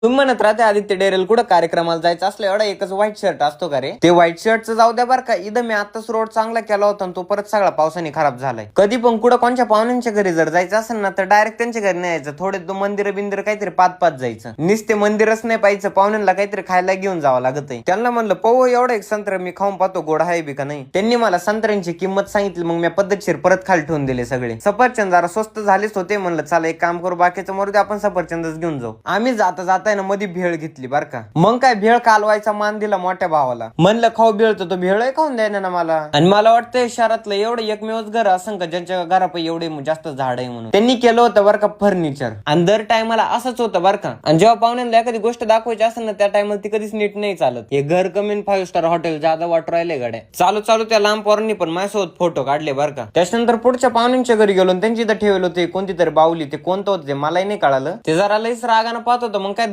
तुम्ही म्हणत राहते आदित्य डेरेल कुठं कार्यक्रमाला जायचं असलं एवढा एकच व्हाईट शर्ट असतो का रे? ते व्हाईट शर्टचं जाऊ द्या बरं का, इथं मी आताच रोड चांगला केला होता तो परत सगळा पावसाने खराब झालाय. कधी पण कुठं कोणच्या पाहुण्यांच्या घरी जर जायचं असेल ना तर डायरेक्ट त्यांच्या घरी नाही यायचं, थोडे मंदिर बिंदिर काहीतरी पाच जायचं. नुसते मंदिरच नाही पाहिजे, पाहुण्यांना काहीतरी खायला घेऊन जावं लागत आहे. त्यांना म्हणलं पाहू एवढं एक संत्र मी खाऊन पाहतो गोड आहे बी का नाही. त्यांनी मला संत्र्यांची किंमत सांगितली, मग मी पद्धतशीर परत खाली ठेवून दिले सगळे. सफरचंद जरा स्वस्त झालेच होते, म्हणलं चला एक काम करू बाकीचं मरू आपण सफरचंदच घेऊन जाऊ. आम्ही जाता ना मध्ये भेळ घेतली बर का. मग काय भेळ कालवायचा मान दिला मोठ्या भावाला, म्हणलं खाऊ भेळ तर तो भेळ खाऊन द्यायना ना मला. आणि मला वाटतं शहरातलं एवढं एकमेवच घर असं का ज्यांच्या घरापैकी एवढे जास्त झाड आहे म्हणून त्यांनी केलं होतं बरं का फर्निचर. आणि दर टायमाला असंच होतं बरं का. आणि जेव्हा पाहुण्यांना एखादी गोष्ट दाखवायची असेल ना त्या टायमाला ती कधीच नीट नाही चालत. हे घर कमी 5 स्टार हॉटेल ज्यादा वाटू राहिले गाड्या. चालू त्या लांब पोरांनी पण माझ्यासोबत फोटो काढले बरं का. त्याच्यानंतर पुढच्या पाहुण्यांच्या घरी गेलो, त्यांची इथं ठेवलं होते कोणती तरी बाहुली, ते कोणतं होतं ते मलाही नाही कळालं. ते जरा लईच रागानं पाहत होतं, मग काय